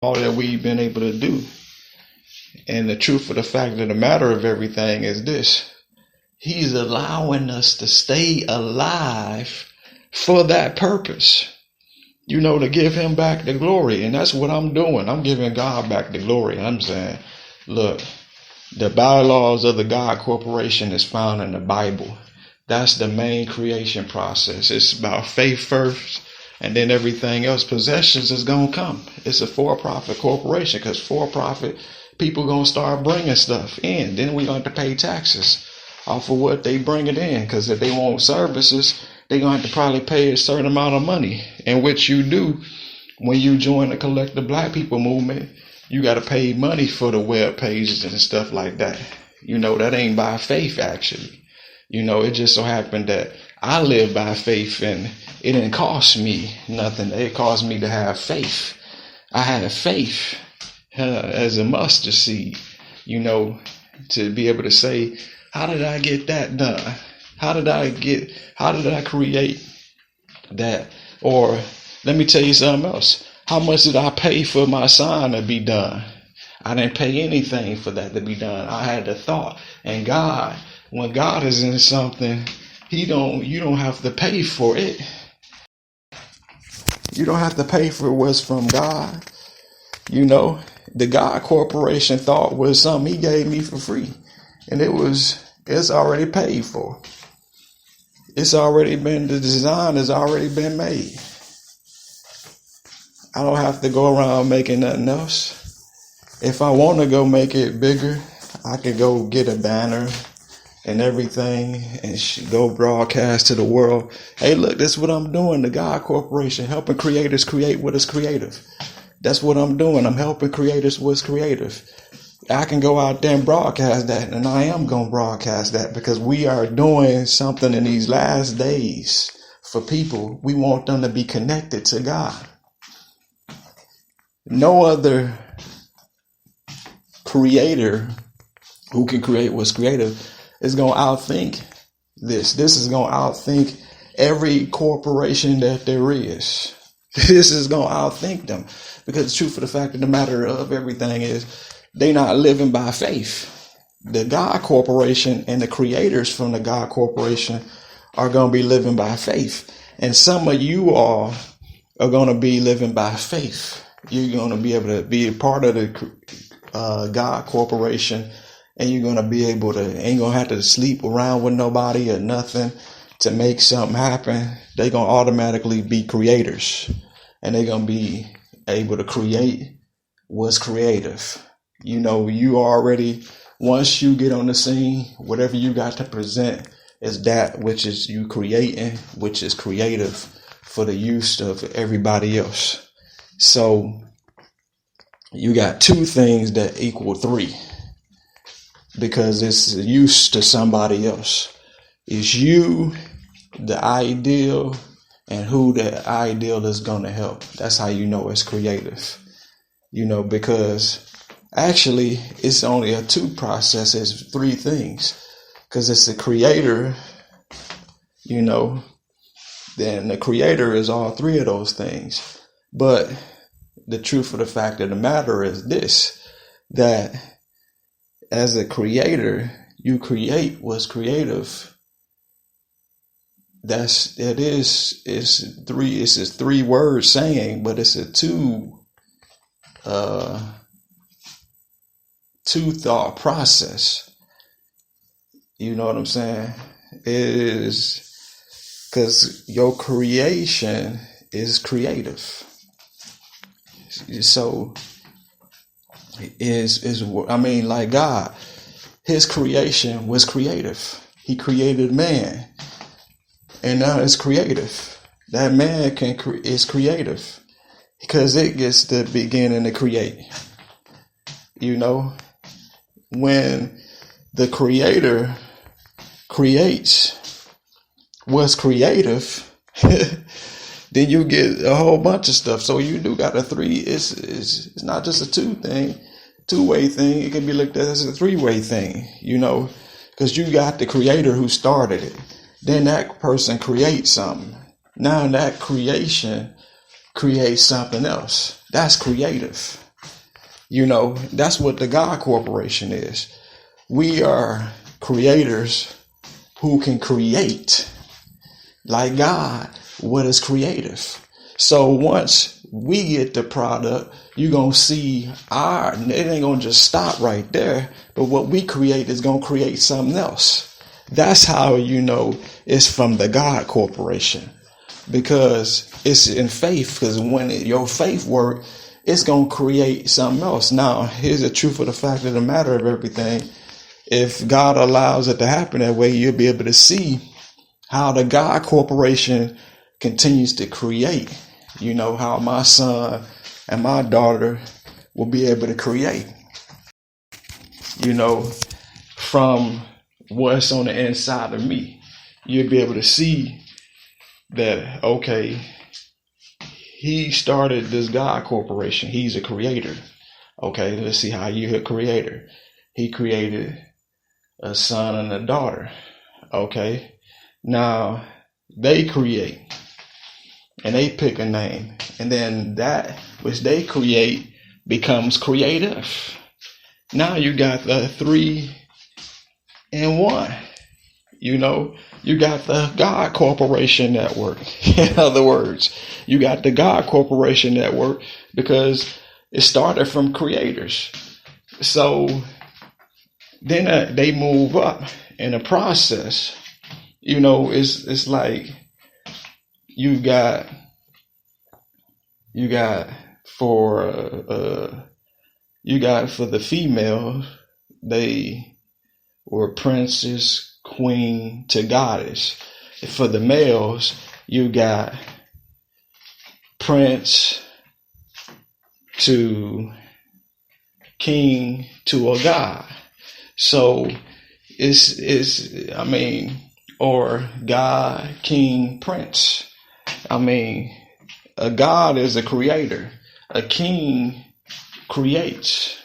all that we've been able to do. And the truth of the fact of the matter of everything is this: he's allowing us to stay alive for that purpose, to give him back the glory. And that's what I'm doing. I'm giving God back the glory. I'm saying, look, the bylaws of the God Corporation is found in the Bible. That's the main creation process. It's about faith first, and then everything else, possessions, is going to come. It's a for-profit corporation, because for-profit people going to start bringing stuff in. Then we going to pay taxes off of what they bring it in, because if they want services, they're going to have to probably pay a certain amount of money, and which you do when you join the collective black people movement. You got to pay money for the web pages and stuff like that. That ain't by faith, actually. It just so happened that I live by faith, and it didn't cost me nothing. It cost me to have faith. I had faith as a mustard seed, to be able to say, how did I get that done? How did I create that? Or let me tell you something else. How much did I pay for my sign to be done? I didn't pay anything for that to be done. I had the thought. And God, when God is in something, you don't have to pay for it. You don't have to pay for what's from God. The God Corporation thought was something he gave me for free. And it's already paid for. It's already been, the design has already been made. I don't have to go around making nothing else. If I want to go make it bigger, I could go get a banner and everything and go broadcast to the world. Hey, look, this is what I'm doing. The God Corporation, helping creators create what is creative. That's what I'm doing. I'm helping creators what's creative. I can go out there and broadcast that, and I am going to broadcast that, because we are doing something in these last days for people. We want them to be connected to God. No other creator who can create what's creative is going to outthink this. This is going to outthink every corporation that there is. This is going to outthink them, because the truth of the fact of the matter of everything is they're not living by faith. The God Corporation and the creators from the God Corporation are going to be living by faith. And some of you all are going to be living by faith. You're going to be able to be a part of the God Corporation, and you're going to be able to, ain't going to have to sleep around with nobody or nothing to make something happen. They're going to automatically be creators, and they're going to be able to create what's creative. You already, once you get on the scene, whatever you got to present is that which is you creating, which is creative for the use of everybody else. So you got two things that equal three, because it's use to somebody else. It's you, the ideal, and who the ideal is going to help. That's how you know it's creative. Because actually it's only a two process. It's three things, because it's the creator, then the creator is all three of those things. But the truth of the fact of the matter is this, that as a creator, you create what's creative. It's a three word saying, but it's a two thought process. You know what I'm saying? It is, because your creation is creative. So like God, his creation was creative. He created man, and now it's creative. That man is creative because it gets to begin and to create. When the creator creates what's creative, then you get a whole bunch of stuff. So you do got a three. It's not just a two-way thing. It can be looked at as a three-way thing, because you got the creator who started it. Then that person creates something. Now that creation creates something else. That's creative. That's what the God Corporation is. We are creators who can create like God what is creative. So once we get the product, you're going to see it ain't going to just stop right there, but what we create is going to create something else. That's how it's from the God Corporation, because it's in faith, because when your faith work, it's going to create something else. Now, here's the truth of the fact of the matter of everything. If God allows it to happen that way, you'll be able to see how the God Corporation continues to create. How my son and my daughter will be able to create, from what's on the inside of me. You'll be able to see that, okay, he started this God Corporation. He's a creator. Okay, let's see how you're a creator. He created a son and a daughter. Okay, now they create and they pick a name, and then that which they create becomes creative. Now you got the 3 in 1. You got the God Corporation Network. In other words, you got the God Corporation Network because it started from creators. So then they move up in the process. It's like you got for the females, they were princess, queen to goddess. For the males, you got prince to king to a god. So or God, king, prince. A god is a creator. A king creates.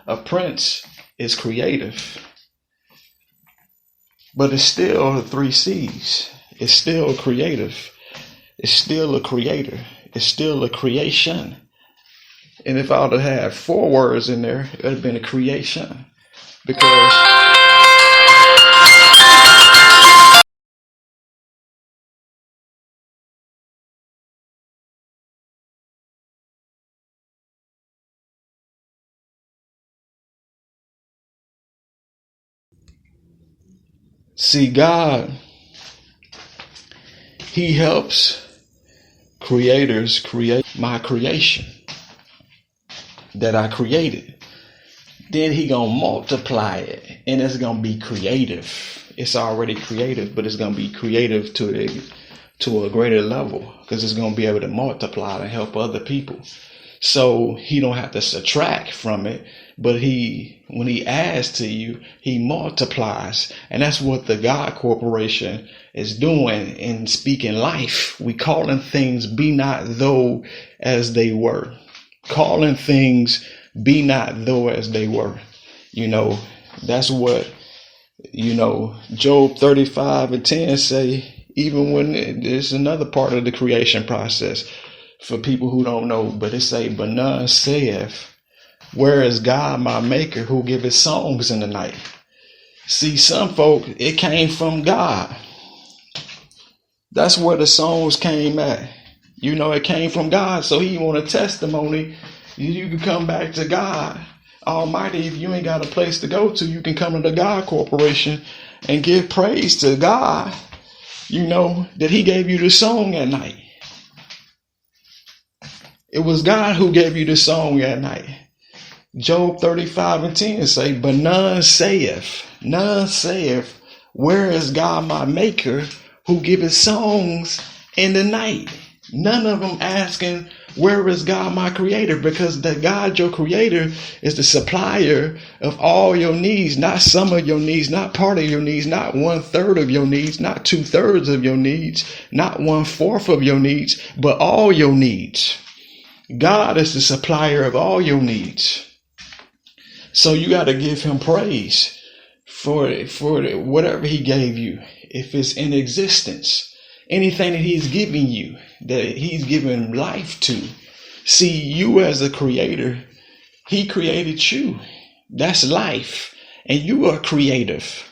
A prince is creative. But it's still the 3 C's. It's still creative. It's still a creator. It's still a creation. And if I would have had 4 words in there, it would have been a creation. Because see, God, he helps creators create my creation that I created. Then he gonna multiply it, and it's gonna be creative. It's already creative, but it's gonna be creative to a greater level, because it's gonna be able to multiply and help other people. So he don't have to subtract from it, but when he adds to you, he multiplies. And that's what the God Corporation is doing in speaking life. We calling things be not though as they were. Calling things be not though as they were. That's what, Job 35:10 say, even when there's another part of the creation process for people who don't know, but it say, but none saith, where is God my maker, who giveth songs in the night? See, some folk, it came from God. That's where the songs came at. It came from God. So he want a testimony. You can come back to God Almighty. If you ain't got a place to go to, you can come to the God Corporation and give praise to God, that he gave you the song at night. It was God who gave you the song at night. Job 35:10 say, but none saith, where is God my maker, who giveth songs in the night? None of them asking, where is God my creator? Because the God, your creator, is the supplier of all your needs, not some of your needs, not part of your needs, not 1/3 of your needs, not 2/3 of your needs, not 1/4 of your needs, but all your needs. God is the supplier of all your needs. So you got to give him praise for whatever he gave you. If it's in existence, anything that he's giving you, that he's given life to, See, you as a creator, he created you. That's life. And you are creative.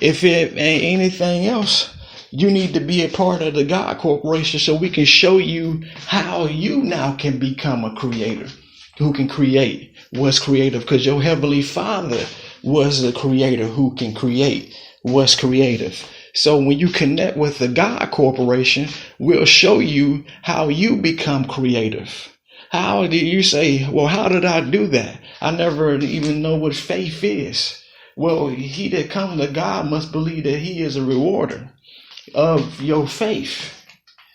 If it ain't anything else, you need to be a part of the God Corporation so we can show you how you now can become a creator who can create what's creative, because your Heavenly Father was a creator who can create what's creative. So when you connect with the God Corporation, we'll show you how you become creative. How did you say, well, how did I do that? I never even know what faith is. Well, he that comes to God must believe that he is a rewarder of your faith.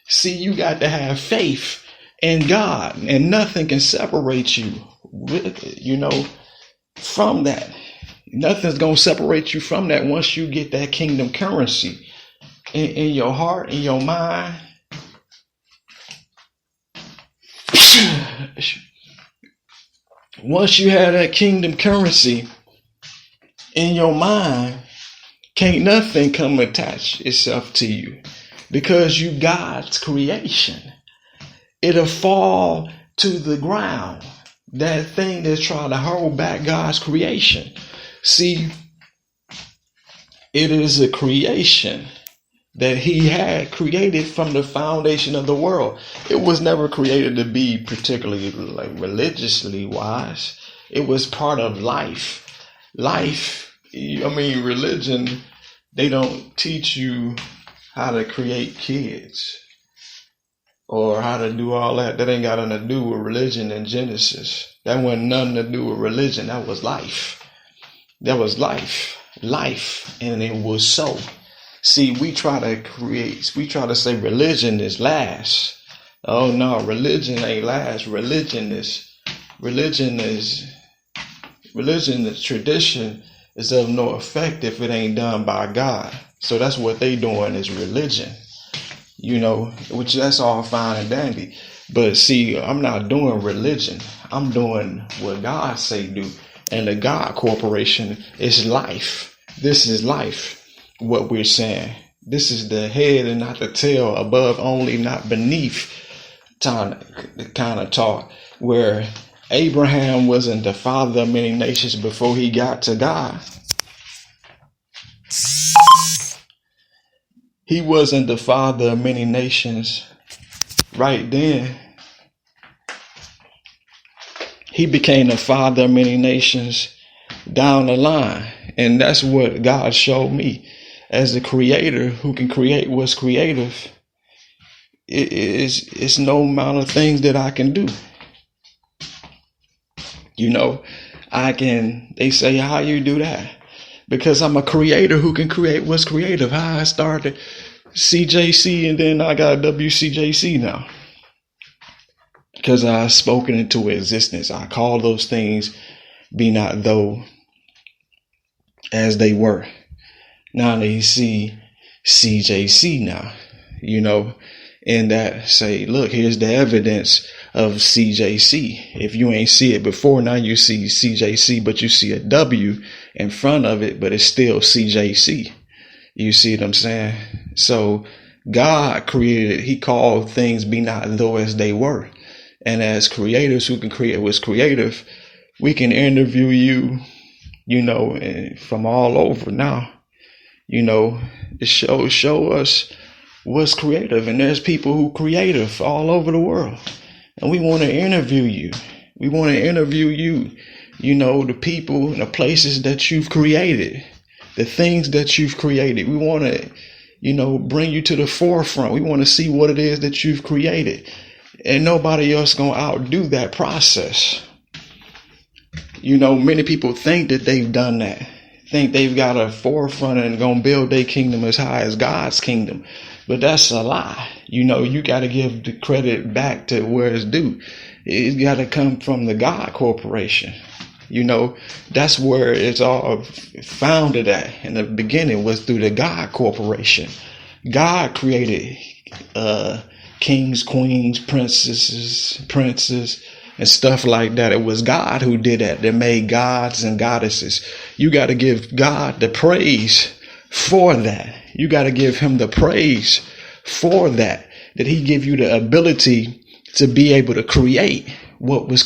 See, you got to have faith in God, and nothing can separate you, from that. Nothing's going to separate you from that once you get that kingdom currency in your heart, in your mind. Once you have that kingdom currency in your mind, can't nothing come attach itself to you, because you God's creation. It'll fall to the ground. That thing that's trying to hold back God's creation. See, it is a creation that he had created from the foundation of the world. It was never created to be particularly religiously wise. It was part of life. Religion, they don't teach you how to create kids or how to do all that. That ain't got nothing to do with religion in Genesis. That wasn't nothing to do with religion. That was life. That was life. And it was so. See, we try to say religion is last. Oh no, religion ain't last. Religion is tradition is of no effect if it ain't done by God. So that's what they doing is religion, which that's all fine and dandy. But see, I'm not doing religion. I'm doing what God say do. And the God Corporation is life. This is life. What we're saying. This is the head and not the tail, above only, not beneath kind of talk, where Abraham wasn't the father of many nations before he got to God. He wasn't the father of many nations right then. He became the father of many nations down the line. And that's what God showed me as a creator who can create what's creative. It's no amount of things that I can do. They say, how you do that? Because I'm a creator who can create what's creative. How I started CJC and then I got WCJC now. Because I spoken into existence. I call those things be not though as they were. Now they see CJC now, and that say, look, here's the evidence of CJC. If you ain't see it before, now you see CJC, but you see a W in front of it, but it's still CJC. You see what I'm saying? So God created, he called things be not though as they were. And as creators who can create what's creative, we can interview you, from all over now, it show us what's creative. And there's people who creative all over the world. And we want to interview you. We want to interview you, the people and the places that you've created, the things that you've created. We want to, bring you to the forefront. We want to see what it is that you've created. And nobody else going to outdo that process. Many people think that they've done that. Think they've got a forefront and going to build their kingdom as high as God's kingdom. But that's a lie. You got to give the credit back to where it's due. It's got to come from the God Corporation. That's where it's all founded at. In the beginning was through the God Corporation. God created kings, queens, princes, and stuff like that. It was God who did that. That made gods and goddesses. You got to give God the praise for that. You got to give him the praise for that. That he give you the ability to be able to create what was